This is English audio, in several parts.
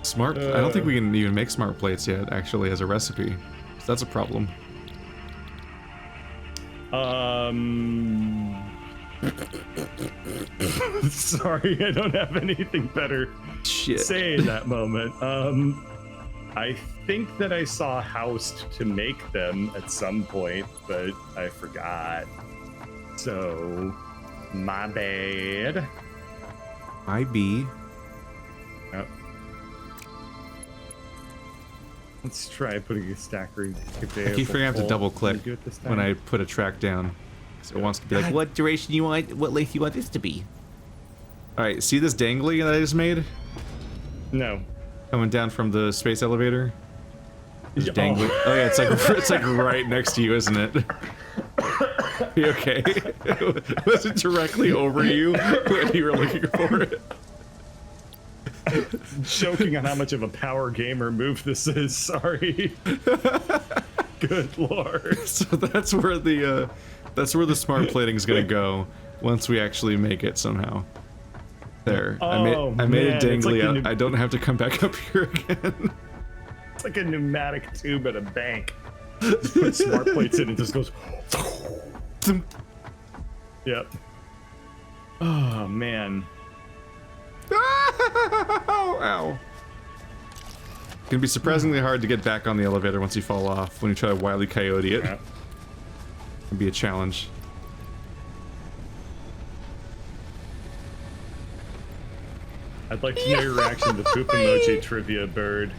Smart. I don't think we can even make smart plates yet, actually, as a recipe. So that's a problem. Sorry, I don't have anything better to say in that moment. I think that I saw housed to make them at some point, but I forgot. So, my bad. I be. Oh. Let's try putting a stacker. I keep forgetting I have to double click when I put a track down. So it wants to be like, what duration you want, what length you want this to be. Alright, see this dangly that I just made? No. Coming down from the space elevator? It's dangly. Oh yeah, it's like right next to you, isn't it? You okay? Was it directly over you when you were looking for it? Joking on how much of a power gamer move this is, sorry. Good lord. So that's where the smart plating is gonna go once we actually make it somehow. There. Oh, I made it dangly. Like I don't have to come back up here again. It's like a pneumatic tube at a bank. Just put smart plates in and just goes. Yep. Oh man. Ow. It's gonna be surprisingly hard to get back on the elevator once you fall off when you try to Wile E. Coyote it. Yeah. It'd be a challenge. I'd like to know your reaction to the poop emoji trivia, Bird.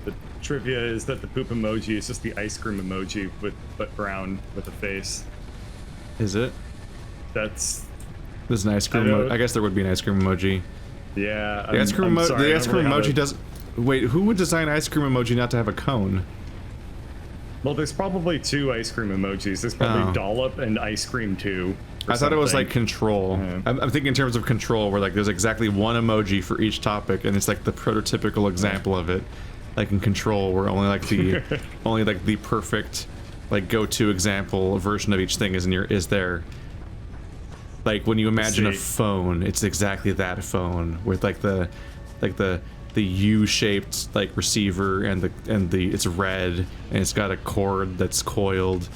The trivia is that the poop emoji is just the ice cream emoji but brown with a face. Is it? That's. There's an ice cream emoji. I guess there would be an ice cream emoji. Yeah. The ice cream emoji does. Wait, who would design ice cream emoji not to have a cone? Well, there's probably two ice cream emojis. There's probably Dollop and Ice Cream 2. I thought it was like control. Yeah. I'm thinking in terms of control, where like there's exactly one emoji for each topic, and it's like the prototypical example of it. Like in control, where only like the perfect like go-to example version of each thing is there. Like when you imagine a phone, it's exactly that phone with like the U-shaped like receiver and it's red and it's got a cord that's coiled,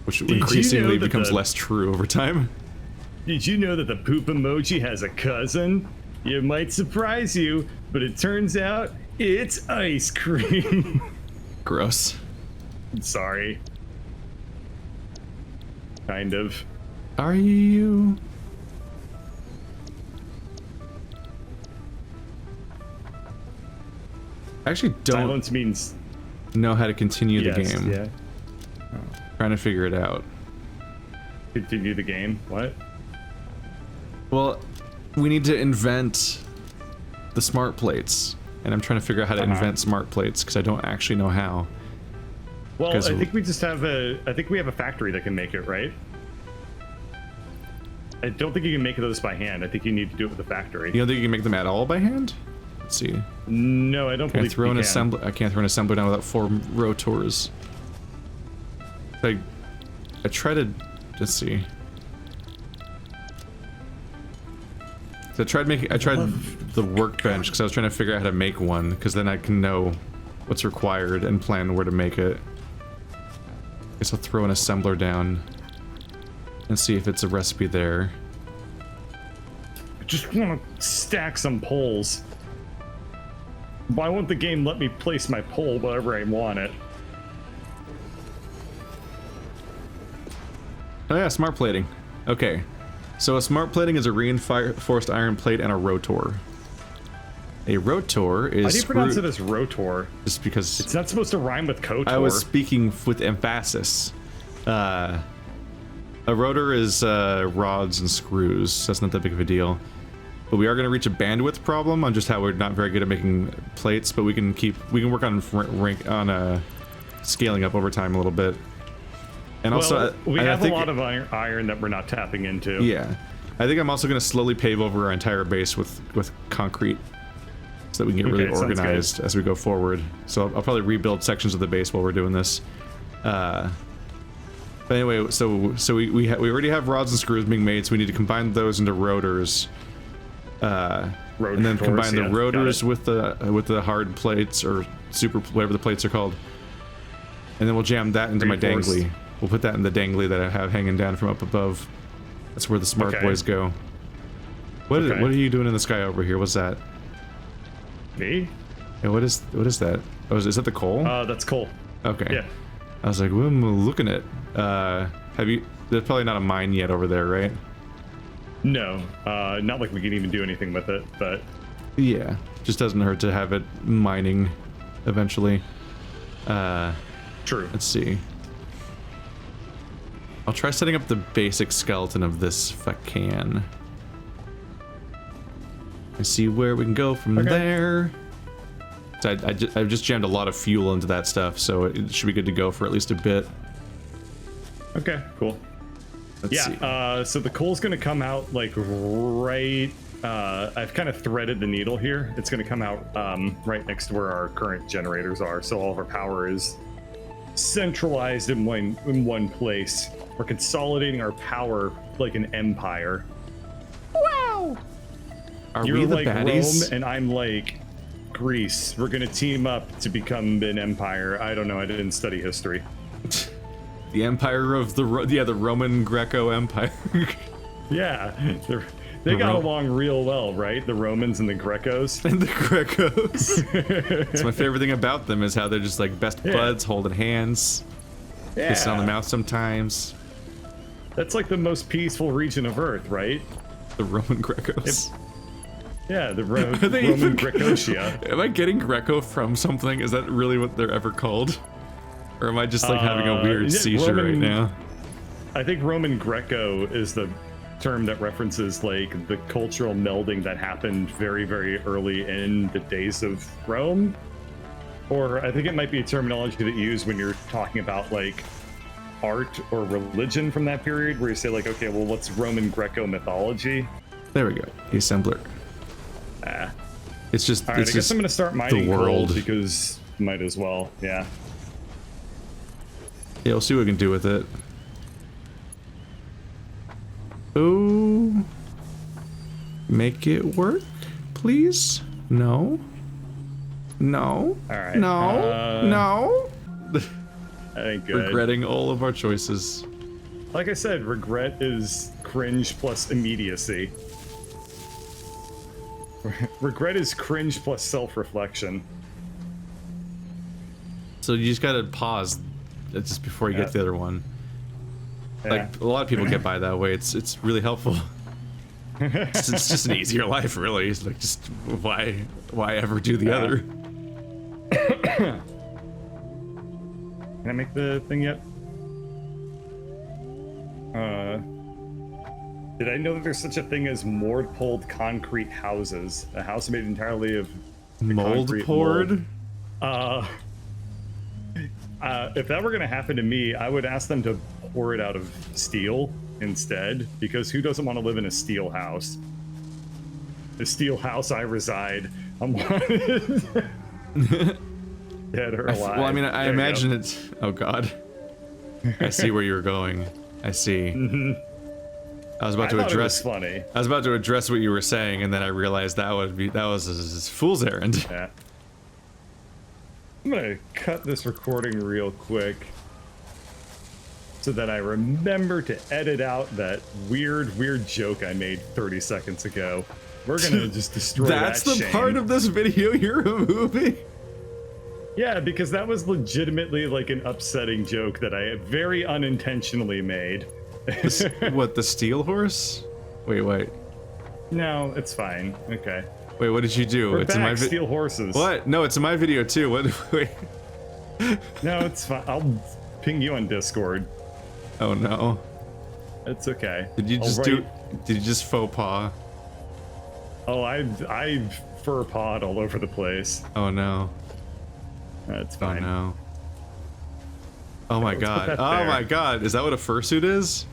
which increasingly becomes less true over time. Did you know that the poop emoji has a cousin? It might surprise you, but it turns out it's ice cream. Gross. Sorry. Kind of. Are you? I actually don't Silence means know how to continue the game. Yeah. Trying to figure it out. Continue the game? What? Well, we need to invent the smart plates, and I'm trying to figure out how to invent smart plates because I don't actually know how. Well, I think we just have I think we have a factory that can make it, right? I don't think you can make those by hand. I think you need to do it with a factory. You don't think you can make them at all by hand? Let's see. No, I don't believe you can. I can't throw an assembler down without 4 rotors. I try to just see. So I tried the workbench because I was trying to figure out how to make one, because then I can know what's required and plan where to make it. I guess I'll throw an assembler down and see if it's a recipe there. I just want to stack some poles. Why won't the game let me place my pole wherever I want it? Oh yeah, smart plating. Okay. So a smart plating is a reinforced iron plate and a rotor. A rotor is... Why do you pronounce it as rotor? Just because... It's not supposed to rhyme with kotor. I was speaking with emphasis. A rotor is rods and screws, so that's not that big of a deal. But we are going to reach a bandwidth problem on just how we're not very good at making plates, but we can work on scaling up over time a little bit. And also, we have a lot of iron that we're not tapping into. Yeah, I think I'm also going to slowly pave over our entire base with concrete, so that we can get really organized as we go forward. So I'll probably rebuild sections of the base while we're doing this. But anyway, so we already have rods and screws being made, so we need to combine those into rotors. And then combine the rotors with the hard plates or super whatever the plates are called. And then we'll jam that into my dangly. We'll put that in the dangly that I have hanging down from up above. That's where the smart boys go. What are you doing in the sky over here? What's that? Me? Yeah, what is that? Oh, is that the coal? That's coal. Okay. Yeah. I was like, what am I looking at? There's probably not a mine yet over there, right? No, not like we can even do anything with it, but... Yeah, just doesn't hurt to have it mining eventually. True. Let's see. I'll try setting up the basic skeleton of this if I can. And see where we can go from there. So I just jammed a lot of fuel into that stuff, so it should be good to go for at least a bit. Okay, cool. Let's see. So the coal's gonna come out like right, I've kind of threaded the needle here. It's gonna come out right next to where our current generators are. So all of our power is centralized in one place. We're consolidating our power like an empire. Wow! You're we the like baddies? Rome and I'm like Greece. We're gonna team up to become an empire. I don't know, I didn't study history. The empire of the Roman Greco Empire. Yeah, they got along real well, right? The Romans and the Grecos. And the Grecos. It's my favorite thing about them is how they're just like best buds, holding hands, kissing on the mouth sometimes. That's like the most peaceful region of Earth, right? The Roman Grecos. Yeah, the Roman Grecotia. Am I getting Greco from something? Is that really what they're ever called? Or am I just like having a weird seizure right now? I think Roman Greco is the term that references like the cultural melding that happened very, very early in the days of Rome. Or I think it might be a terminology that you use when you're talking about like art or religion from that period, where you say like, okay, well, what's Roman Greco mythology? There we go. The assembler. It's just. All right, I guess I'm gonna start mining the world coal because might as well. Yeah. Yeah, we'll see what we can do with it. Oh, make it work, please. No. No. All right. No. No. I ain't good. Regretting all of our choices. Like I said, regret is cringe plus immediacy. Regret is cringe plus self-reflection. So you just gotta pause just before you get to the other one. Like a lot of people get by that way. It's really helpful. It's just an easier life, really. It's like just why ever do the other? Can I make the thing yet? Did I know that there's such a thing as mold-pulled concrete houses? A house made entirely of mold-poured? If that were going to happen to me, I would ask them to pour it out of steel instead, because who doesn't want to live in a steel house? The steel house I reside, I'm wanted. Dead or alive. Well, I mean, I imagine it's... Oh, God. I see where you're going. I see. I was about to address... Funny. I was about to address what you were saying, and then I realized that was a fool's errand. Yeah. I'm gonna cut this recording real quick so that I remember to edit out that weird joke I made 30 seconds ago. We're gonna just destroy That's that the part of this video you're removing? Yeah, because that was legitimately like an upsetting joke that I very unintentionally made. What, the steel horse? Wait. No, it's fine. Okay. Wait, what did you do? We're it's back, in my steel horses. What? No, it's in my video too. What? Wait. No, it's fine. I'll ping you on Discord. Oh no. It's okay. Did you just faux pas? Oh, I've fur pawed all over the place. Oh no. That's fine. Oh no. Oh my god. Oh my god. Is that what a fursuit is?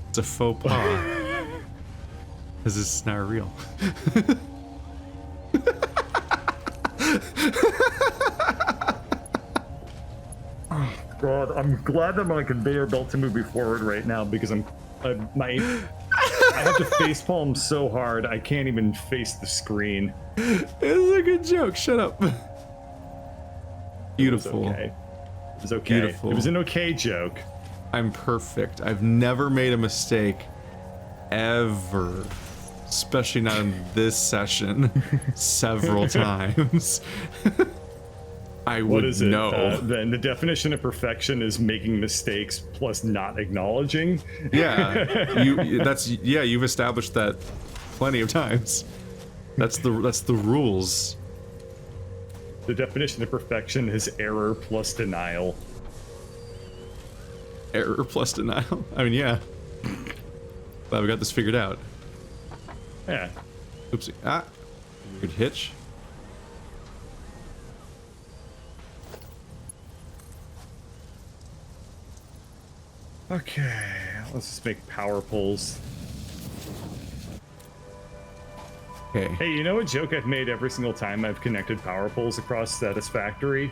It's a faux pas. Because it's not real. Oh god, I'm glad that my conveyor belt to move me forward right now because I I have to facepalm so hard I can't even face the screen. It's a good joke. Shut up. Beautiful. It was okay. Beautiful. It was an okay joke. I'm perfect. I've never made a mistake ever, especially not in this session. Several times. I would What is it? know. Then the definition of perfection is making mistakes plus not acknowledging. Yeah, you've established that plenty of times. That's the rules. The definition of perfection is error plus denial. Error plus denial. I mean, yeah. Glad we got this figured out. Yeah. Oopsie. Ah. Good hitch. Okay, let's just make power poles. Okay. Hey, you know a joke I've made every single time I've connected power poles across Satisfactory?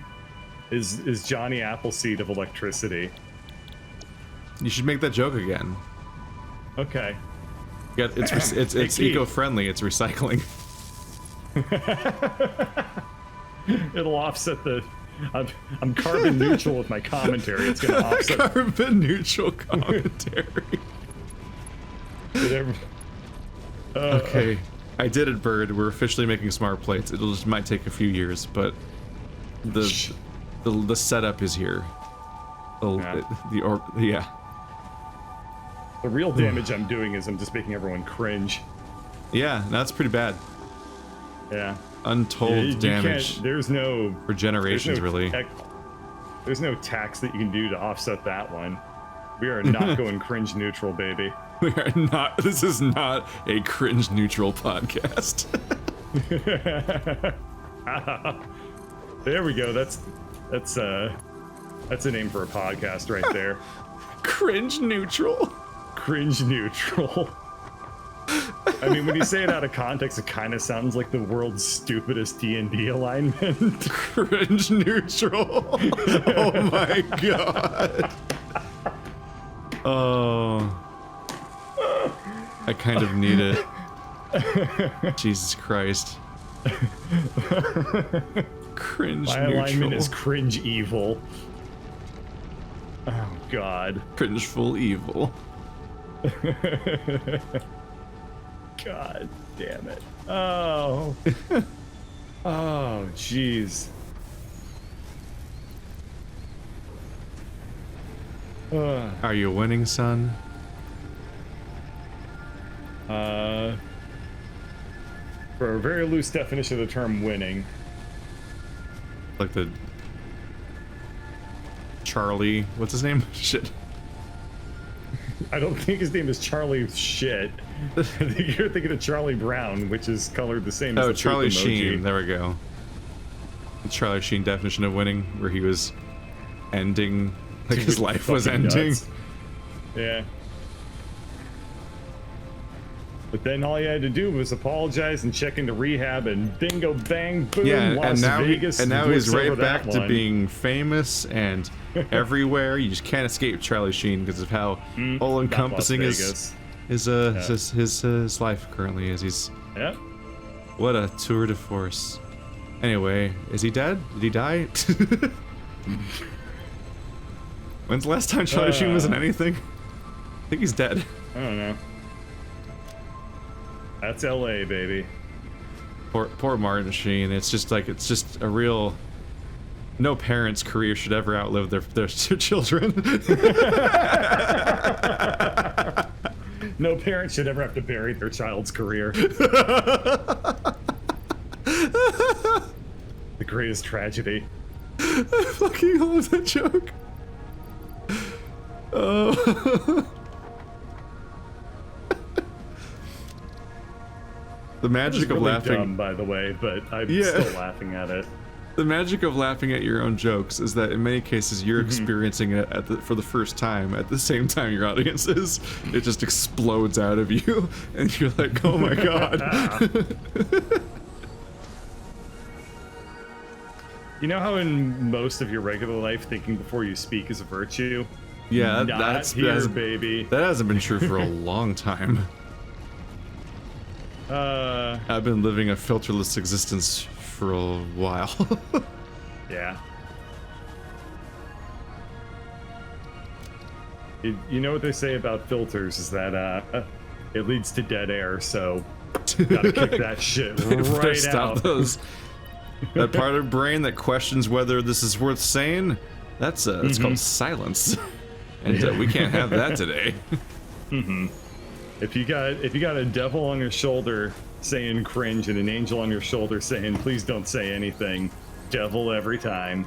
Is Johnny Appleseed of electricity. You should make that joke again. Okay. Yeah, it's eco-friendly. It's recycling. It'll offset the. I'm carbon neutral with my commentary. It's gonna offset. Carbon neutral commentary. Okay, I did it, Bird. We're officially making smart plates. It just might take a few years, but the setup is here. Yeah. The real damage I'm doing is I'm just making everyone cringe. Yeah, that's pretty bad. Yeah. Untold damage. There's no for generations, really. There's no tax that you can do to offset that one. We are not going cringe neutral, baby. We are not. This is not a cringe neutral podcast. There we go. That's a name for a podcast right there. Cringe neutral. Cringe neutral. I mean, when you say it out of context, it kind of sounds like the world's stupidest D&D alignment. Cringe neutral. Oh my god. Oh. I kind of need it. Jesus Christ. Cringe My neutral. alignment is cringe evil. Oh god. Cringeful evil. God damn it. Oh. Oh, jeez. Are you winning, son? For a very loose definition of the term winning. Like the Charlie, what's his name? Shit. I don't think his name is Charlie Shit. I think you're thinking of Charlie Brown, which is colored the same as the Charlie poop emoji. Sheen. There we go. The Charlie Sheen definition of winning, where he was ending, like his life was ending. Nuts. Yeah. But then all he had to do was apologize and check into rehab, and bingo, bang, boom, Yeah, Las Vegas. and now he's right back to one. being famous and everywhere. You just can't escape Charlie Sheen because of how all-encompassing his life currently is. He's what a tour de force. Anyway, is he dead? Did he die? When's the last time Charlie Sheen was in anything? I think he's dead. I don't know. That's LA, baby. Poor Martin Sheen. It's just a real. No parent's career should ever outlive their children. No parent should ever have to bury their child's career. The greatest tragedy. I fucking love that joke. The magic of really laughing. Dumb, by the way, but I'm still laughing at it. The magic of laughing at your own jokes is that in many cases you're experiencing it for the first time at the same time your audience is. It just explodes out of you, and you're like, "Oh my god!" You know how in most of your regular life, thinking before you speak is a virtue? Yeah, that's here, baby. That hasn't been true for a long time. I've been living a filterless existence for a while. Yeah. You know what they say about filters is that it leads to dead air, so gotta kick that shit right Stop out. those. That part of the brain that questions whether this is worth saying, that's it's called silence. And we can't have that today. If you got a devil on your shoulder saying cringe and an angel on your shoulder saying please don't say anything, devil every time.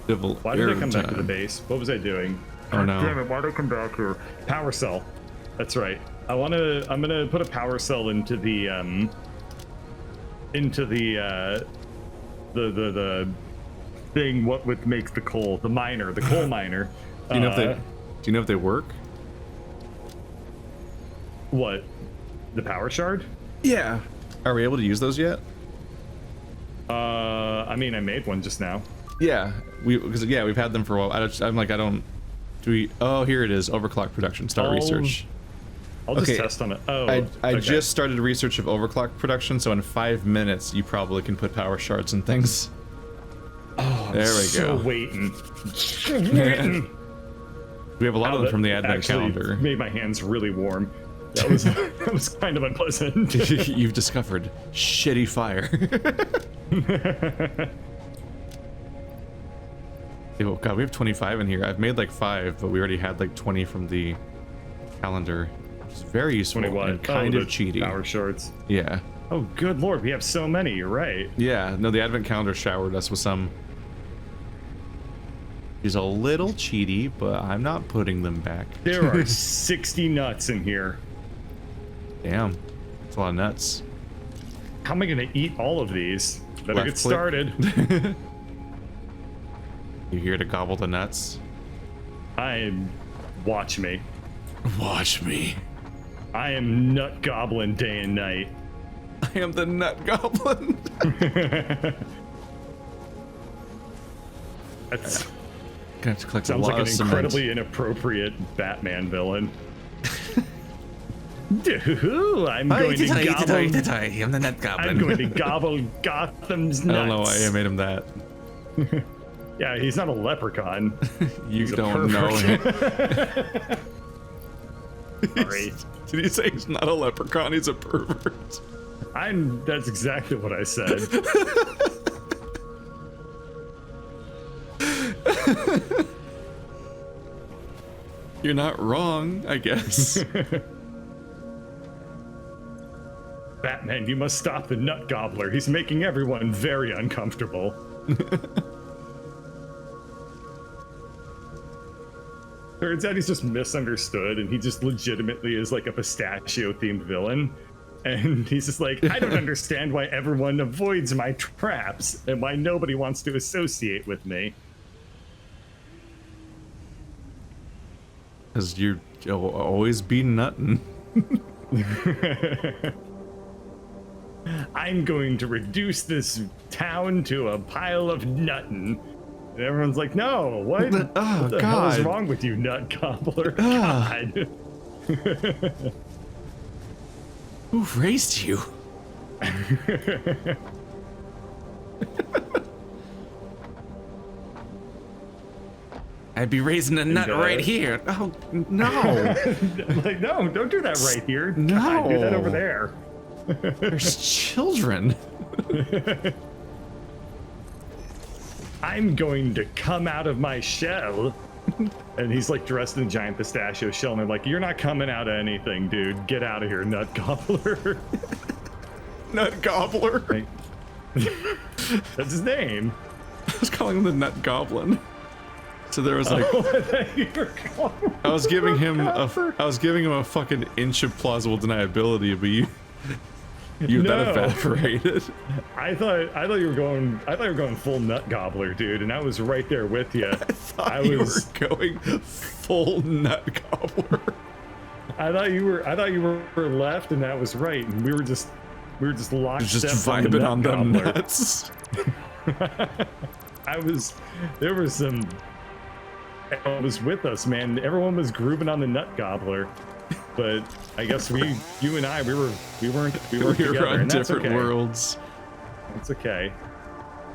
Devil. Why did I come back to the base? What was I doing? Oh no. Damn it, why did I come back here? Power cell. That's right. I'm gonna put a power cell into the thing what makes the coal, the coal miner. Do you know if they work? What? The power shard? Yeah. Are we able to use those yet? I mean, I made one just now. Yeah, we've had them for a while. Oh, here it is. Overclock production. Start research. I'll just test on it. Oh, I just started research of overclock production, so in 5 minutes you probably can put power shards and things. Oh, there we go. Waiting. We have a lot of them from the advent calendar. Made my hands really warm. That was kind of unpleasant. You've discovered shitty fire. Oh god, we have 25 in here. I've made like 5, but we already had like 20 from the calendar, which is very useful and kind of cheaty. Power shards. Yeah. Oh, good lord, we have so many. You're right. Yeah. No, the advent calendar showered us with some. She's a little cheaty, but I'm not putting them back. There are 60 nuts in here. Damn, that's a lot of nuts. How am I gonna eat all of these? Better get started. You here to gobble the nuts? Watch me. Watch me. I am nut goblin day and night. I am the nut goblin. That's gonna have to collect sounds a lot like of an incredibly inappropriate Batman villain. Dude, I'm going to gobble. I'm the nut goblin. I'm going to gobble Gotham's nuts. I don't know why I made him that. Yeah, he's not a leprechaun. You don't know him. Sorry. Did he say he's not a leprechaun? He's a pervert. That's exactly what I said. You're not wrong, I guess. Batman, you must stop the nut gobbler. He's making everyone very uncomfortable. Turns out he's just misunderstood, and he just legitimately is like a pistachio-themed villain. And he's just like, I don't understand why everyone avoids my traps, and why nobody wants to associate with me. Because you'll always be nuttin'. I'm going to reduce this town to a pile of nuttin'. And everyone's like, no, what? Oh, what the hell is wrong with you, nut gobbler? God. Who raised you? I'd be raising a nut right here. Oh, no. Like, no, don't do that right here. No. God, do that over there. There's children. I'm going to come out of my shell. And he's like dressed in a giant pistachio shell, and they're like, you're not coming out of anything, dude. Get out of here, nut gobbler. Nut gobbler? Right. That's his name. I was calling him the nut goblin. So there was like, I was giving him a fucking inch of plausible deniability, but you that evaporated. I thought you were going full nut gobbler, dude, and I was right there with you. I was you were going full nut gobbler. I thought you were left, and that was right, and we were just locked. Just vibing on them nuts. There was some. Everyone was with us, man. Everyone was grooving on the nut gobbler, but I guess you and I, we weren't We together, were on and that's different okay. worlds. It's okay.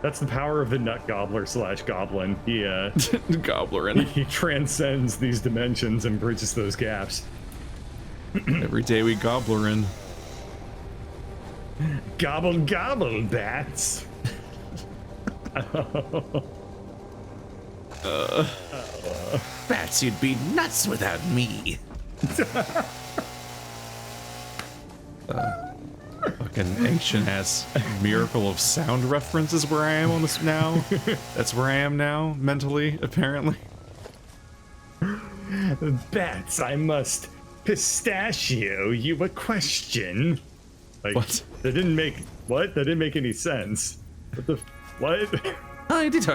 That's the power of the nut gobbler / goblin. He Gobblerin. he transcends these dimensions and bridges those gaps. Every day we gobblerin. Gobble gobble, bats. Bats, you'd be nuts without me. Fucking ancient ass miracle of sound references where I am on this now. That's where I am now, mentally, apparently. Bats, I must pistachio you a question. Like, What? That didn't make what? That didn't make any sense. What the what? I did.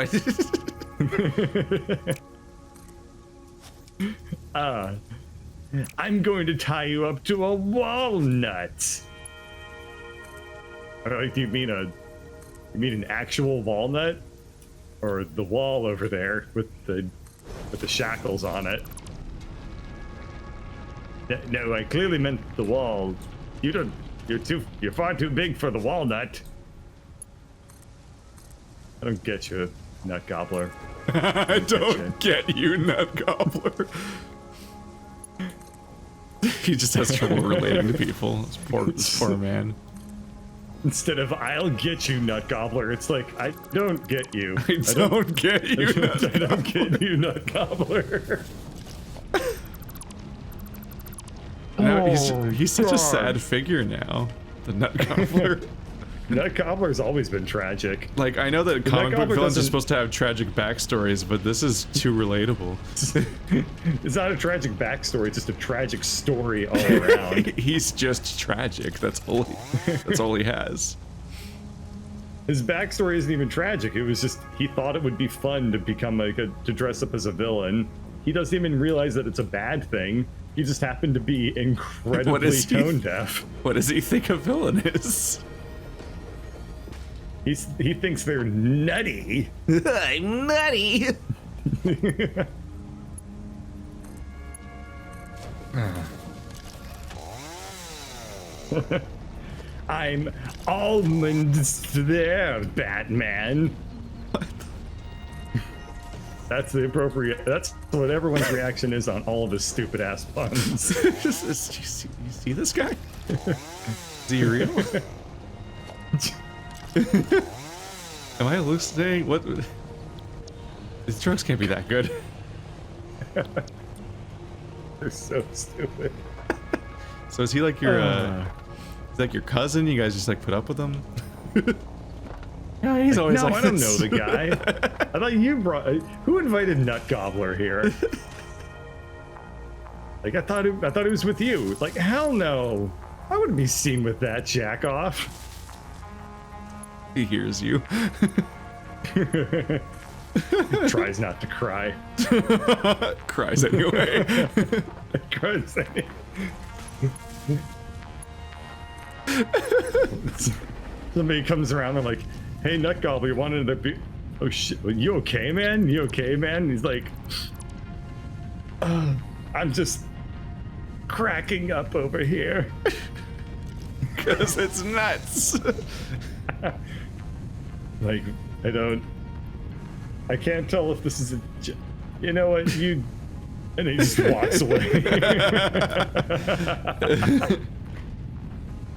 I'm going to tie you up to a walnut. Do you mean an actual walnut, or the wall over there with the shackles on it? No, I clearly meant the wall. You're far too big for the walnut. I don't get you, nut gobbler. I don't get you, nut gobbler. He just has trouble relating to people. This poor man. Instead of "I'll get you, nut gobbler," it's like, "I don't get you. I don't get you, nut I don't get you, nut gobbler." Now he's such a sad figure now. The nut gobbler. Nut gobbler's always been tragic. Like, I know that The comic nut book gobbler villains are doesn't- supposed to have tragic backstories, but this is too relatable. It's not a tragic backstory; it's just a tragic story all around. He's just tragic. That's all he has. His backstory isn't even tragic. It was just he thought it would be fun to become to dress up as a villain. He doesn't even realize that it's a bad thing. He just happened to be incredibly tone deaf. What does he think a villain is? He thinks they're nutty. I'm nutty. I'm almonds there, Batman. That's the appropriate. That's what everyone's reaction is on all of his stupid ass puns. You see this guy? Is he real? Am I hallucinating? What? These drugs can't be that good. They're so stupid. So is he like your cousin? You guys just like put up with him? Yeah, he's always No, like I don't this. know the guy. I thought you brought. Who invited Nut Gobbler here? Like I thought it was with you. Like hell no, I wouldn't be seen with that jack off. He hears you. Tries not to cry. Cries anyway. Cries anyway. Somebody comes around and like, hey, Nut Gobbler, you wanted to be... Oh shit, you okay, man? You okay, man? He's like, I'm just cracking up over here. Because it's nuts. Like, I can't tell if this is a... You know what, you... And he just walks away.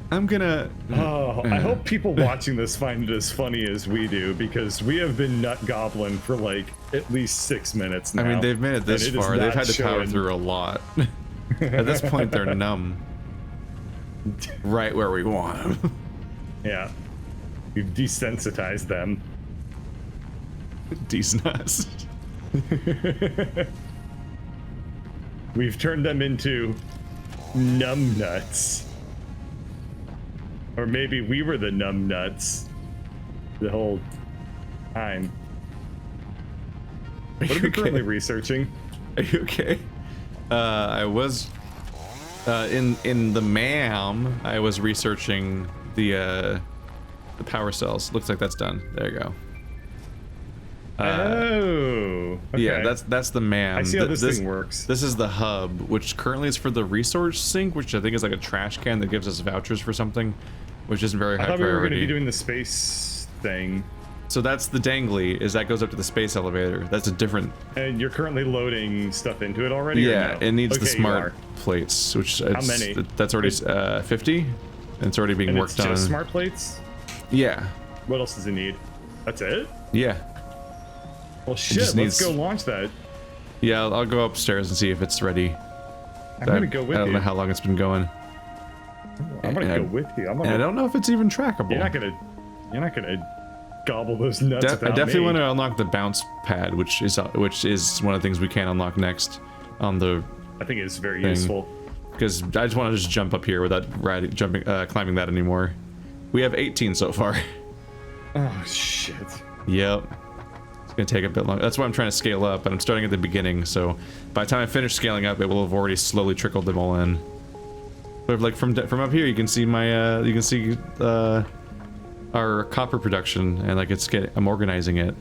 I'm gonna... Oh, I hope people watching this find it as funny as we do, because we have been nut gobbling for like at least 6 minutes now. I mean, they've made it this and is far. They've not had to power showing. through a lot. At this point, they're numb. Right where we want them. Yeah. We've desensitized them. Decent. We've turned them into numb nuts. Or maybe we were the numb nuts the whole time. What are we currently researching? Are you okay? I was in the MAM. I was researching the power cells. Looks like that's done. There you go. Oh, okay. Yeah, that's the man. I see how this thing works. This is the hub, which currently is for the resource sink, which I think is like a trash can that gives us vouchers for something, which isn't very high priority. I thought we were going to be doing the space thing. So that's the dangly, is that goes up to the space elevator. That's a different... And you're currently loading stuff into it already? Yeah, or no? it needs the smart plates, which how many? That's already 50, and it's already being worked on. Just smart plates? Yeah. What else does it need? That's it? Yeah. Well, shit, let's go launch that. Yeah, I'll go upstairs and see if it's ready. I'm gonna go with you. I don't know how long it's been going. I'm gonna go with you. I don't know if it's even trackable. You're not gonna gobble those nuts without I definitely me. want to unlock the bounce pad, which is one of the things we can unlock next on the... I think it's very useful. Because I just want to just jump up here without climbing that anymore. We have 18 so far. Oh, shit. Yep. It's going to take a bit long. That's why I'm trying to scale up, and I'm starting at the beginning, so by the time I finish scaling up, it will have already slowly trickled them all in. But like from up here, you can see my our copper production, and like I'm organizing it.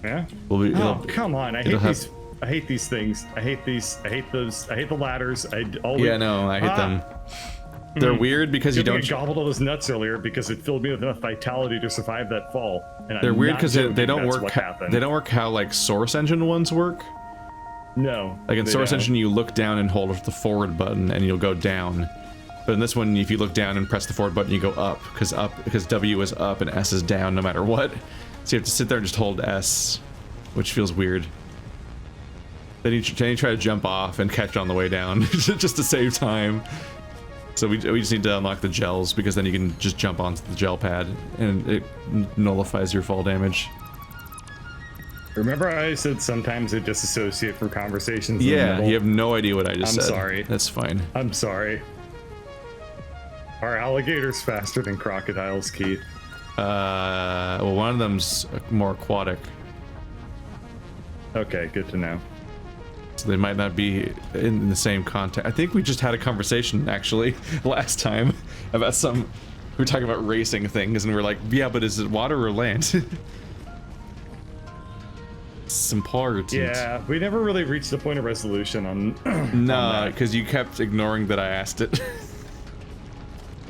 Yeah. Oh, come on! I hate these things. I hate those. I hate the ladders. Yeah, no, I hate them. They're weird because you don't... I gobbled all those nuts earlier because it filled me with enough vitality to survive that fall. And they're weird because they don't work. They don't work how like Source Engine ones work. No. Like in Source Engine, you look down and hold the forward button, and you'll go down. But in this one, if you look down and press the forward button, you go up because W is up and S is down no matter what. So you have to sit there and just hold S, which feels weird. Then you try to jump off and catch on the way down just to save time. So we just need to unlock the gels, because then you can just jump onto the gel pad and it nullifies your fall damage. Remember I said sometimes it disassociates from conversations? Yeah, you have no idea what I just said. I'm sorry. That's fine. I'm sorry. Are alligators faster than crocodiles, Keith? Well, one of them's more aquatic. Okay, good to know. So they might not be in the same context. I think we just had a conversation, actually, last time about we were talking about racing things, and we're like, yeah, but is it water or land? It's important. Yeah, we never really reached the point of resolution on No, because you kept ignoring that I asked it.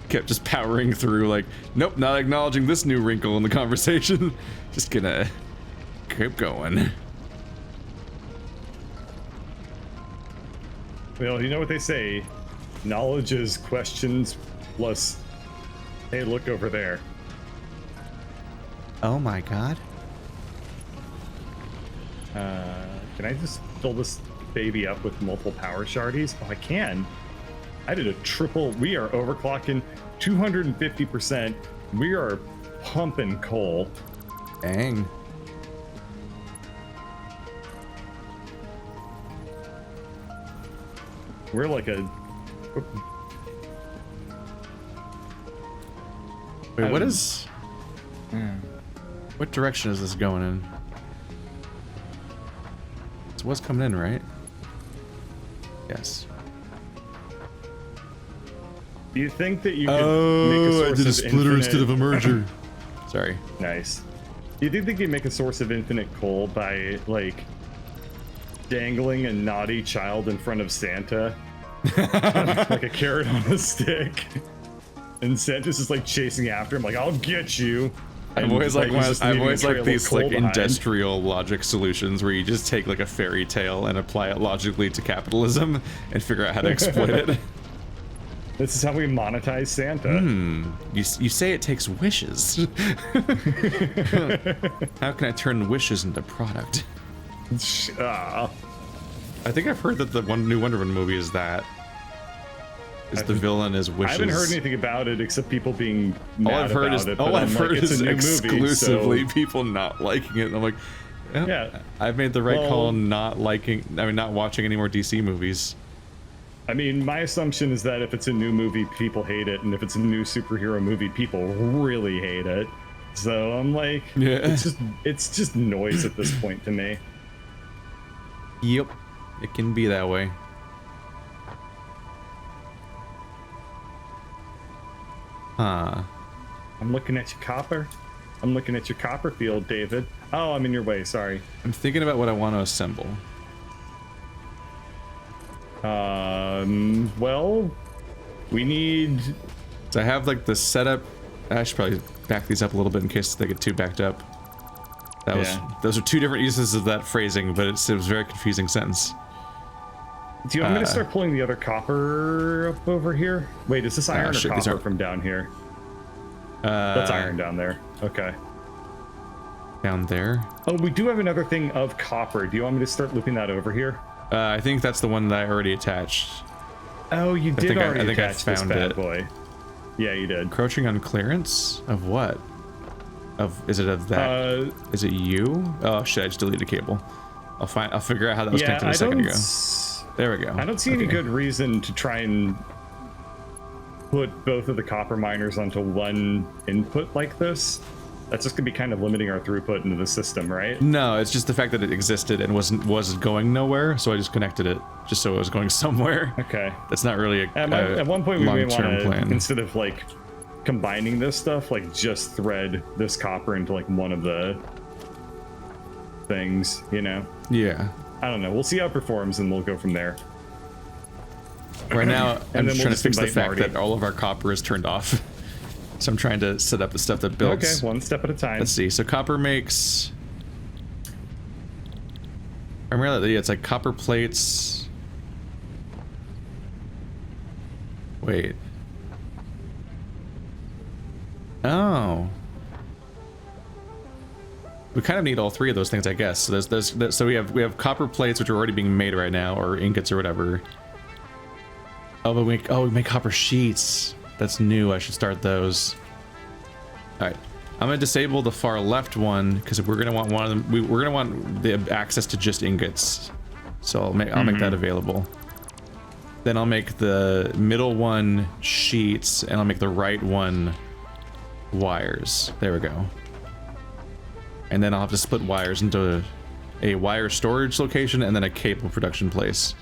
Kept just powering through, like, nope, not acknowledging this new wrinkle in the conversation. Just gonna keep going. Well, you know what they say, knowledge is questions plus, hey, look over there. Oh my god. Can I just fill this baby up with multiple power shardies? Oh, I can. I did a triple. We are overclocking 250%. We are pumping coal. Dang. We're like a... Wait, what is... What direction is this going in? It's what's coming in, right? Yes. Do you think that you could make a source I did a splitter instead of a merger. Sorry. Nice. Do you think they could make a source of infinite coal by, like, dangling a naughty child in front of Santa? Like a carrot on a stick. And Santa's just, like, chasing after him, like, I'll get you. I've always like these like industrial logic solutions where you just take like a fairy tale and apply it logically to capitalism and figure out how to exploit it. This is how we monetize Santa. You say it takes wishes. How can I turn wishes into product? I think I've heard that the new Wonder Woman movie is that. The villain is wishes. I haven't heard anything about it except people being mad about it. All I've heard is exclusively movie, so... people not liking it. And I'm like, yeah, I've made the right call not watching any more DC movies. I mean, my assumption is that if it's a new movie, people hate it, and if it's a new superhero movie, people really hate it. So I'm like, yeah, it's just noise at this point to me. Yep, it can be that way. Huh. I'm looking at you, Copper. I'm looking at your copper field, David. Oh, I'm in your way. Sorry. I'm thinking about what I want to assemble. Well, we need... So I have like the setup. I should probably back these up a little bit in case they get too backed up. That was those are two different uses of that phrasing, but it was a very confusing sentence. Do you want me to start pulling the other copper up over here? Wait, is this iron or copper from down here? That's iron down there. Okay. Down there? Oh, we do have another thing of copper. Do you want me to start looping that over here? I think that's the one that I already attached. Oh, you did already I attach this bad boy. Yeah, you did. Encroaching on clearance? Of what? Is it of that? Is it you? Oh shit, I just deleted a cable. I'll figure out how that was connected a second ago. There we go. I don't see any good reason to try and put both of the copper miners onto one input like this. That's just gonna be kind of limiting our throughput into the system, right? No, it's just the fact that it existed and wasn't going nowhere, so I just connected it just so it was going somewhere. Okay. That's not really at one point we may want to, plan. instead of like combining this stuff, like just thread this copper into like one of the things, you know? Yeah. I don't know. We'll see how it performs and we'll go from there. Right now, I'm just trying to fix the fact that all of our copper is turned off. So I'm trying to set up the stuff that builds. Okay, one step at a time. Let's see. So copper makes... Primarily, it's like copper plates. Wait. Oh. We kind of need all three of those things, I guess. So so we have copper plates, which are already being made right now, or ingots or whatever. Oh, but we make copper sheets. That's new. I should start those. All right, I'm gonna disable the far left one because we're gonna want one of them. We're gonna want the access to just ingots. So I'll make that available. Then I'll make the middle one sheets, and I'll make the right one wires. There we go. And then I'll have to split wires into a wire storage location and then a cable production place.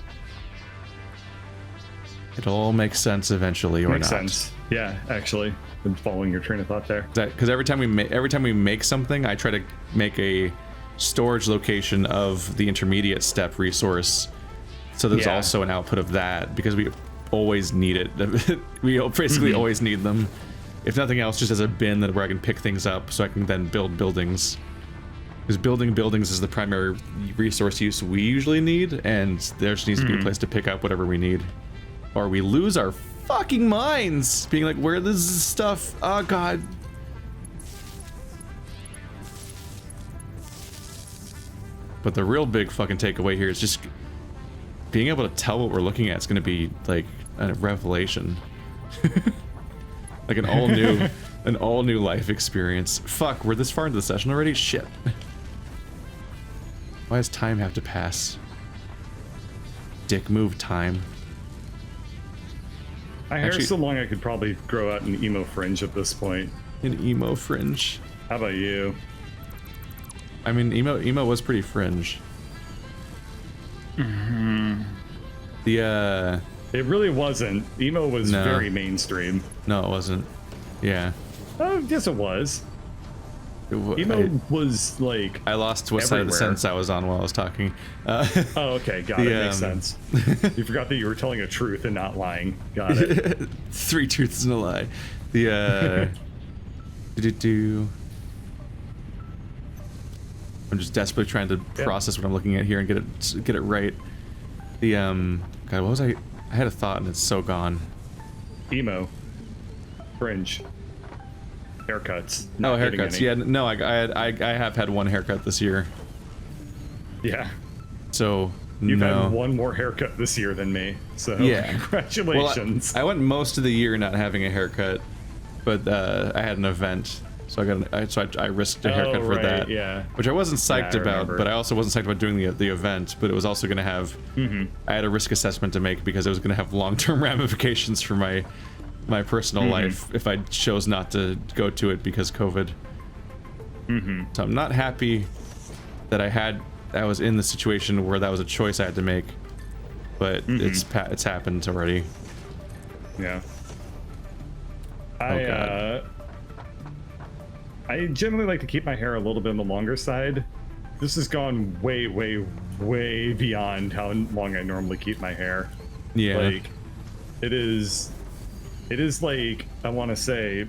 It'll all make sense eventually, or Makes not. sense. Yeah, actually, been following your train of thought there. Because every time we make something, I try to make a storage location of the intermediate step resource. So there's also an output of that because we always need it. We basically always need them. If nothing else, just as a bin where I can pick things up so I can then build buildings. Because building buildings is the primary resource use we usually need, and there just needs to be a place to pick up whatever we need. Or we lose our fucking minds, being like, where this stuff? Oh god. But the real big fucking takeaway here is just being able to tell what we're looking at is going to be like a revelation. Like an all new life experience. Fuck, we're this far into the session already? Shit. Why does time have to pass? Dick move time. My hair's so long I could probably grow out an emo fringe at this point. An emo fringe? How about you? I mean, emo was pretty fringe. The It really wasn't. Emo was very mainstream. No, it wasn't. Yeah. Oh, yes it was. Emo was like I lost what side of the sentence I was on while I was talking. Oh, okay, got it. Makes sense. You forgot that you were telling a truth and not lying. Got it. 3 truths and a lie. The I'm just desperately trying to process what I'm looking at here and get it right. The God, what was I had a thought and it's so gone. Emo. Fringe. Haircuts. Oh, haircuts. Yeah, no, I have had one haircut this year. Yeah. So You've had one more haircut this year than me. So yeah. Congratulations. Well, I went most of the year not having a haircut, but I had an event, so I risked a haircut for that. Yeah. Which I wasn't psyched about, but I also wasn't psyched about doing the event. But it was also going to have. I had a risk assessment to make because it was going to have long-term ramifications for my personal life if I chose not to go to it because COVID. So I'm not happy that I was in the situation where that was a choice I had to make, but it's happened already. Yeah. I generally like to keep my hair a little bit on the longer side. This has gone way, way, way beyond how long I normally keep my hair. Yeah. Like, it is like, I want to say,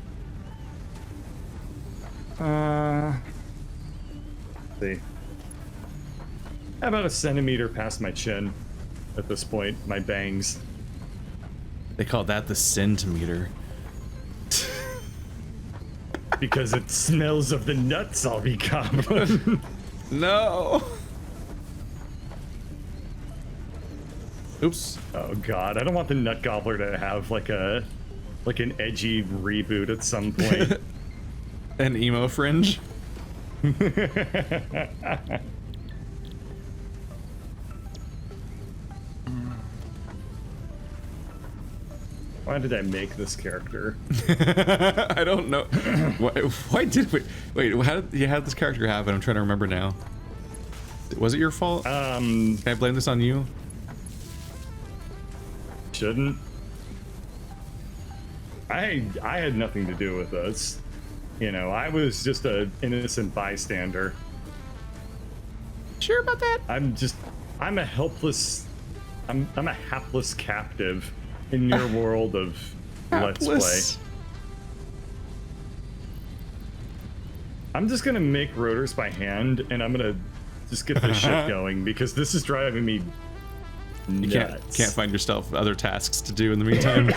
see, about a centimeter past my chin at this point, my bangs. They call that the centimeter. Because it smells of the nuts I'll be gobbling. No. Oops. Oh god, I don't want the nut gobbler to have like an edgy reboot at some point. An emo fringe. Why did I make this character? I don't know. Why did we? Wait, how did you have this character happen? I'm trying to remember now. Was it your fault? Can I blame this on you? Shouldn't. I had nothing to do with this. You know, I was just an innocent bystander. Sure about that? I'm a hapless captive in your world of Let's Play. I'm just gonna make rotors by hand, and I'm gonna just get this shit going because this is driving me nuts. You can't find yourself other tasks to do in the meantime.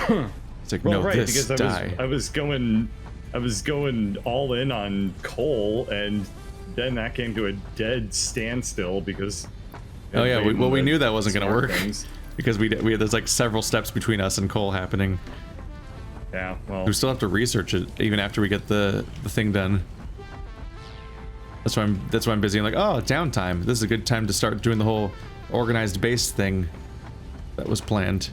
It's like, well, no, right, this, because die. I was going all in on coal, and then that came to a dead standstill because. Oh yeah, we knew that wasn't gonna work because we had there's like several steps between us and coal happening. Yeah, well, we still have to research it even after we get the thing done. That's why I'm busy. I'm like, oh, downtime. This is a good time to start doing the whole organized base thing that was planned.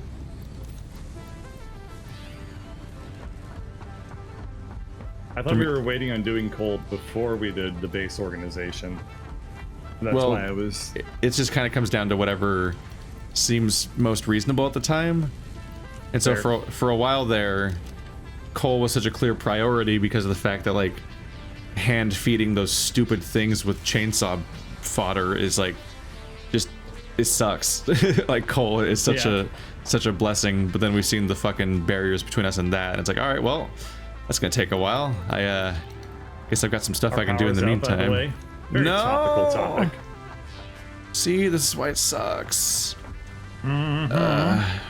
I thought we were waiting on doing coal before we did the base organization. That's why I was. It just kind of comes down to whatever seems most reasonable at the time. And so for a while there, coal was such a clear priority because of the fact that like hand feeding those stupid things with chainsaw fodder is like just it sucks. Like coal is such a blessing, but then we've seen the fucking barriers between us and that, and it's like, all right, well, that's gonna take a while. I guess I've got some stuff I can do in the meantime. Very topical topic. See, this is why it sucks. God,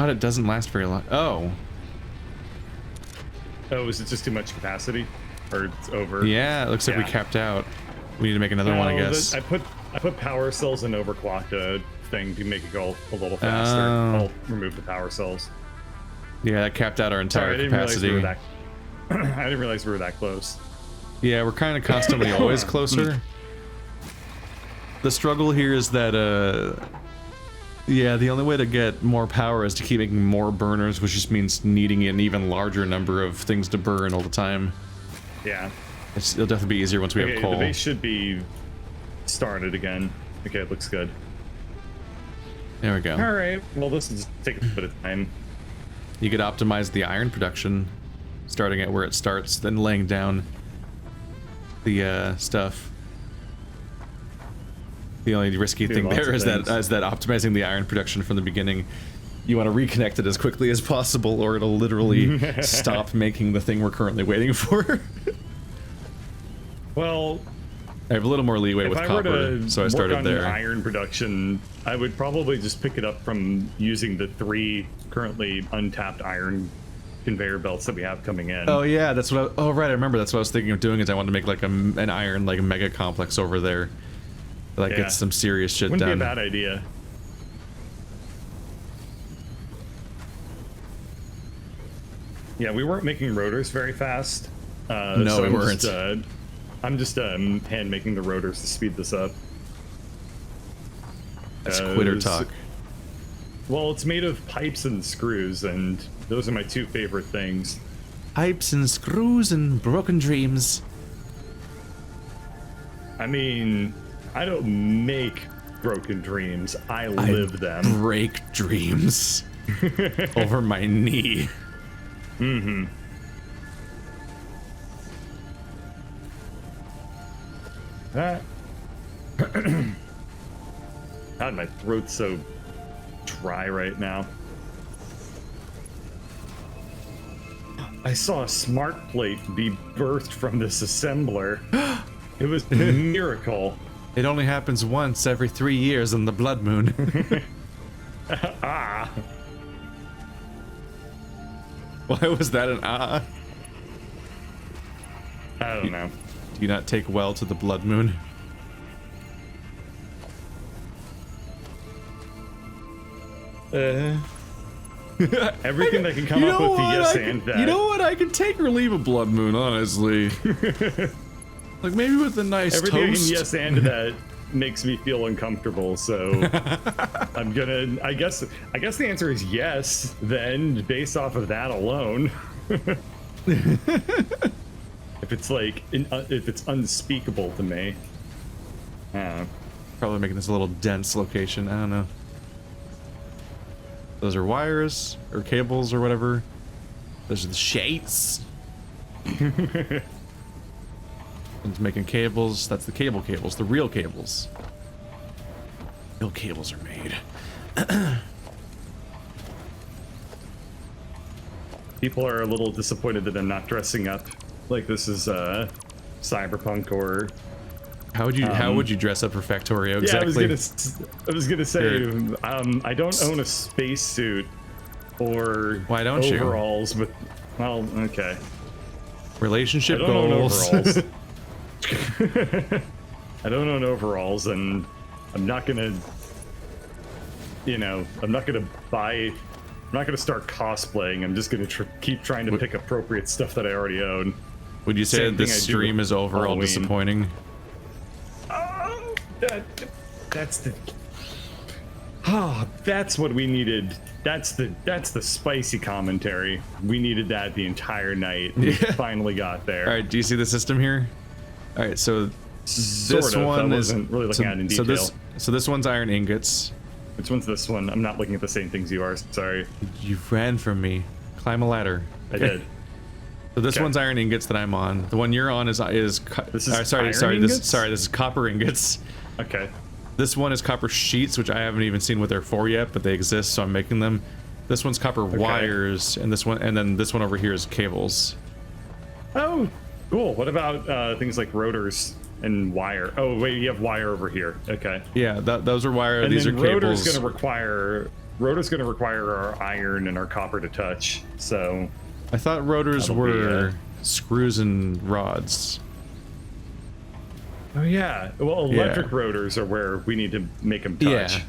it doesn't last very long. Oh, is it just too much capacity? Or it's over? Yeah, it looks like we capped out. We need to make another one, I guess. I put power cells and overclocked a thing to make it go a little faster. I'll remove the power cells. Yeah, that capped out our entire capacity. I didn't realize we were that close. Yeah, we're kind of constantly always closer. The struggle here is that, yeah, the only way to get more power is to keep making more burners, which just means needing an even larger number of things to burn all the time. Yeah. It'll definitely be easier once we have coal. The base should be started again. Okay, it looks good. There we go. Alright, well this is taking a bit of time. You could optimize the iron production, starting at where it starts, then laying down the stuff. The only risky thing there is that optimizing the iron production from the beginning, you want to reconnect it as quickly as possible, or it'll literally stop making the thing we're currently waiting for. Well, I have a little more leeway with copper, so I started there. Iron production, I would probably just pick it up from using the 3 currently untapped iron conveyor belts that we have coming in. Oh yeah, that's what. Oh right, I remember. That's what I was thinking of doing. Is I wanted to make like an iron like mega complex over there, like get some serious shit done. Wouldn't be a bad idea. Yeah, we weren't making rotors very fast. No, so we weren't. I'm just hand making the rotors to speed this up. That's quitter talk. Well, it's made of pipes and screws, and those are my 2 favorite things. Pipes and screws and broken dreams. I mean, I don't make broken dreams. I live them. Break dreams over my knee. Mm-hmm. that. God, my throat's so dry right now. I saw a smart plate be birthed from this assembler. It was a miracle. It only happens once every 3 years on the blood moon. Ah. Why was that an ah? I don't know. Do you not take well to the blood moon? Everything that can come up with the yes and that. You know what? I can take or leave a blood moon, honestly. Like maybe with a nice everything toast. Everything yes and that makes me feel uncomfortable, so I'm gonna. I guess the answer is yes. Then, based off of that alone, if it's like if it's unspeakable to me, probably making this a little dense location. I don't know. Those are wires or cables or whatever. Those are the shades. It's making cables. That's the cables, the real cables. Real cables are made. People are a little disappointed that I'm not dressing up like this is Cyberpunk or. How would you dress up for Factorio exactly? Yeah, I was gonna say I don't own a spacesuit or why don't overalls with. Well, okay. Relationship I don't goals. own overalls. I don't own overalls, and I'm not gonna. I'm not gonna start cosplaying. I'm just gonna keep trying to pick appropriate stuff that I already own. Would you say that this stream is overall Halloween. disappointing? That's what we needed. That's the spicy commentary. We needed that the entire night. We finally got there. All right, do you see the system here? All right, so this one isn't really looking at in detail. So this one's iron ingots. Which one's this one? I'm not looking at the same things you are. Sorry. You ran from me. Climb a ladder. I did. So this one's iron ingots that I'm on. The one you're on is this is sorry. This is copper ingots. Okay. This one is copper sheets, which I haven't even seen what they're for yet, but they exist, so I'm making them. This one's copper wires, and then this one over here is cables. Oh, cool. What about things like rotors and wire? Oh, wait, you have wire over here. Okay. Yeah, those are wire. And these then are cables. Rotor's gonna require our iron and our copper to touch. So. I thought rotors were screws and rods. Oh yeah. Well, electric rotors are where we need to make them touch. Yeah.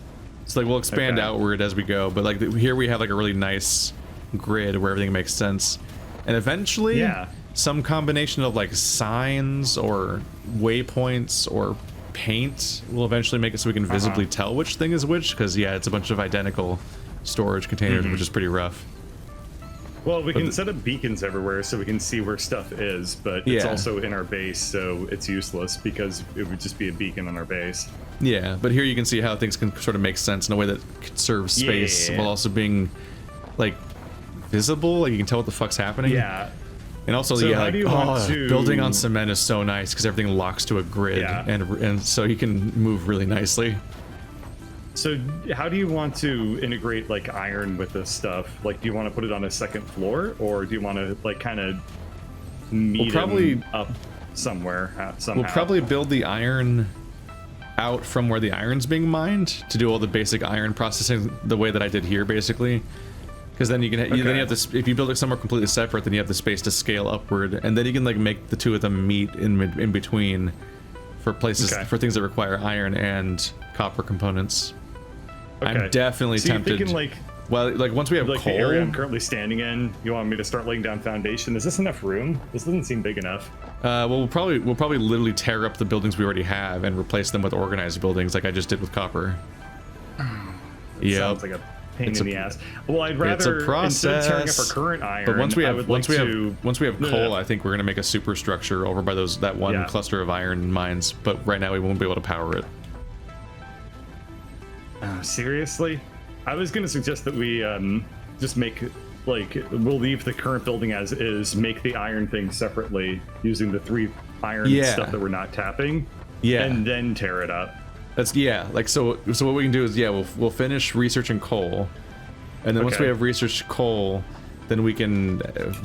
It's like we'll expand outward as we go, but like here we have like a really nice grid where everything makes sense, and eventually, some combination of like signs or waypoints or paint will eventually make it so we can visibly tell which thing is which. Because it's a bunch of identical storage containers, which is pretty rough. Well, we can set up beacons everywhere so we can see where stuff is, but it's also in our base, so it's useless because it would just be a beacon on our base. Yeah, but here you can see how things can sort of make sense in a way that serves space while also being like visible. Like you can tell what the fuck's happening. Yeah. And also, building on cement is so nice because everything locks to a grid, and so you can move really nicely. So how do you want to integrate like iron with this stuff? Like, do you want to put it on a second floor, or do you want to like kind of meet them up somewhere somehow? We'll probably build the iron out from where the iron's being mined to do all the basic iron processing the way that I did here, basically. Because then you can then you have this. If you build it somewhere completely separate, then you have the space to scale upward, and then you can like make the two of them meet in between for places for things that require iron and copper components. I'm definitely tempted. Thinking like, once we have like coal, the area I'm currently standing in, you want me to start laying down foundation? Is this enough room? This doesn't seem big enough. Well, we'll probably literally tear up the buildings we already have and replace them with organized buildings, like I just did with copper. Sounds like a pain in the ass. Well, I'd rather it's a process. Instead of tearing up our current iron, but once we have coal, I think we're gonna make a superstructure over by that one cluster of iron mines. But right now we won't be able to power it. Seriously? I was going to suggest that we just make, we'll leave the current building as is, make the iron thing separately using the 3 iron stuff that we're not tapping. Yeah. And then tear it up. That's like so what we can do is we'll finish researching coal, and then once we have researched coal, then we can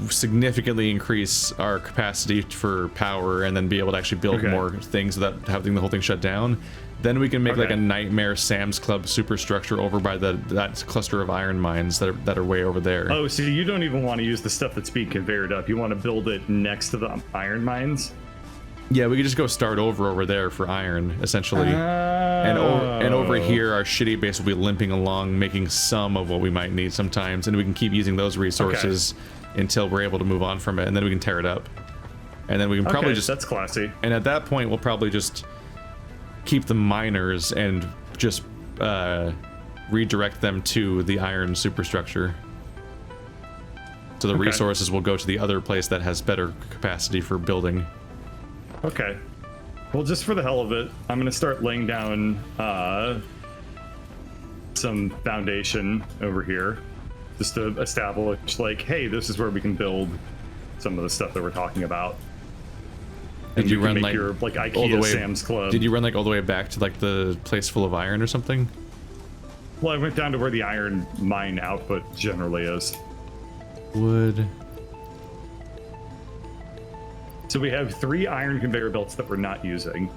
significantly increase our capacity for power and then be able to actually build more things without having the whole thing shut down. Then we can make like a nightmare Sam's Club superstructure over by that cluster of iron mines that are way over there. Oh, so you don't even want to use the stuff that's being conveyored up. You want to build it next to the iron mines? Yeah, we could just go start over there for iron, essentially. And over here, our shitty base will be limping along, making some of what we might need sometimes, and we can keep using those resources until we're able to move on from it, and then we can tear it up. And then we can probably just... that's classy. And at that point, we'll probably just keep the miners and just redirect them to the iron superstructure. So the resources will go to the other place that has better capacity for building. Okay. Well, just for the hell of it, I'm going to start laying down some foundation over here just to establish, like, hey, this is where we can build some of the stuff that we're talking about. Did you run like your, IKEA all the way, Sam's Club? Did you run like all the way back to like the place full of iron or something? Well, I went down to where the iron mine output generally is. Wood. So we have 3 iron conveyor belts that we're not using.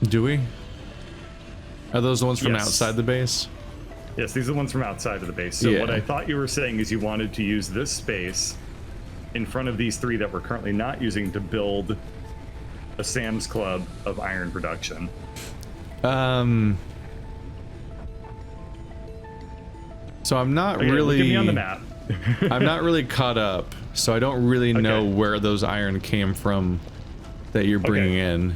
Do we? Are those the ones from outside the base? Yes, these are the ones from outside of the base. So what I thought you were saying is you wanted to use this space in front of these 3 that we're currently not using to build a Sam's Club of iron production. So I'm not really... Look at me on the map. I'm not really caught up, so I don't really know where those iron came from that you're bringing in,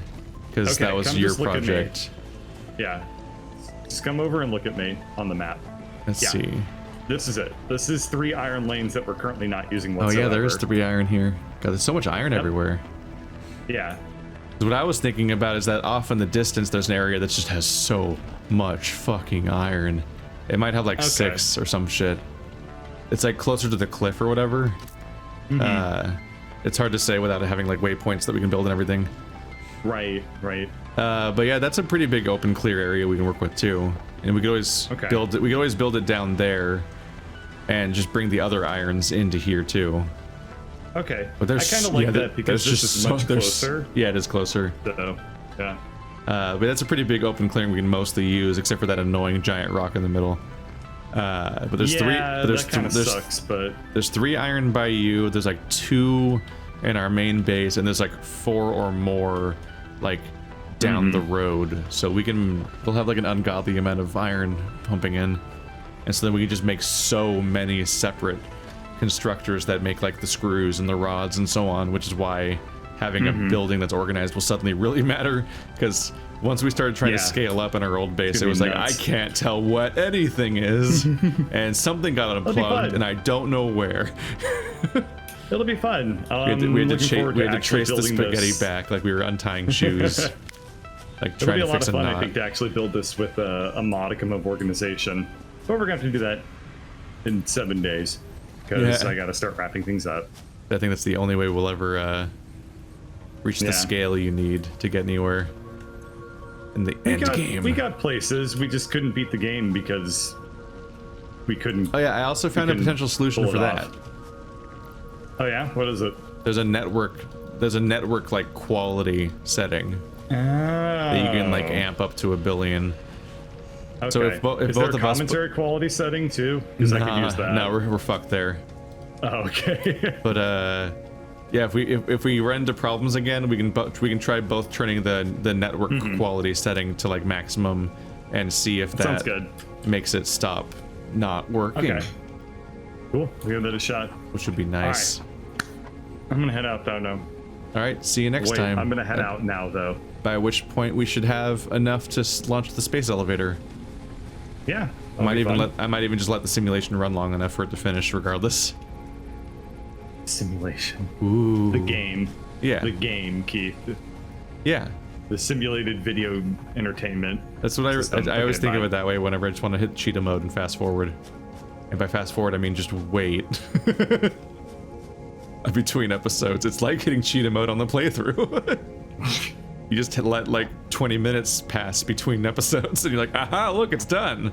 because that was your project. Yeah. Just come over and look at me on the map. Let's see. This is it. This is 3 iron lanes that we're currently not using whatsoever. Oh yeah, there is 3 iron here. God, there's so much iron everywhere. Yeah. What I was thinking about is that off in the distance, there's an area that just has so much fucking iron. It might have like 6 or some shit. It's like closer to the cliff or whatever. It's hard to say without having like waypoints that we can build and everything. Right. But yeah, that's a pretty big open clear area we can work with too. And we could always build it. We could always build it down there, and just bring the other irons into here too. Okay. But I kind of like that because this is much closer. Yeah, it is closer. So, yeah. But that's a pretty big open clearing we can mostly use, except for that annoying giant rock in the middle. But there's 3. But that kind of sucks. But there's 3 iron by you. There's like 2 in our main base, and there's like 4 or more like down the road. So we'll have like an ungodly amount of iron pumping in, and so then we can just make so many separate constructors that make like the screws and the rods and so on, which is why having a building that's organized will suddenly really matter, because once we started trying to scale up in our old base, it was like, I can't tell what anything is, and something got unplugged, and I don't know where. It'll be fun. We had to trace the spaghetti back like we were untying shoes. Like trying to fix a knot. It'll be a lot of fun, I think, to actually build this with a modicum of organization. But we're going to have to do that in 7 days, because I got to start wrapping things up. I think that's the only way we'll ever reach the scale you need to get anywhere in the end game. We got places, we just couldn't beat the game because we couldn't. Oh yeah, I also found a potential solution for that. Oh yeah, what is it? There's a network like quality setting that you can like amp up to 1 billion. Okay. So if both there of a commentary quality setting too? Because I could use that. No, we're fucked there. Oh, okay. But yeah, if we run into problems again, we can try both turning the network quality setting to like maximum and see if that sounds good. Makes it stop not working. Okay. Cool. We'll give that a shot. Which would be nice. Right. I'm gonna head out though now. All right. See you next time. I'm gonna head out now though. By which point we should have enough to launch the space elevator. Yeah. I might even just let the simulation run long enough for it to finish, regardless. Simulation. Ooh. The game. Yeah. The game, Keith. Yeah. The simulated video entertainment. That's what I always think of it that way whenever I just want to hit cheetah mode and fast forward. And by fast forward, I mean just wait. Between episodes. It's like hitting cheetah mode on the playthrough. you just let like 20 minutes pass between episodes, and you're like, aha, look, it's done.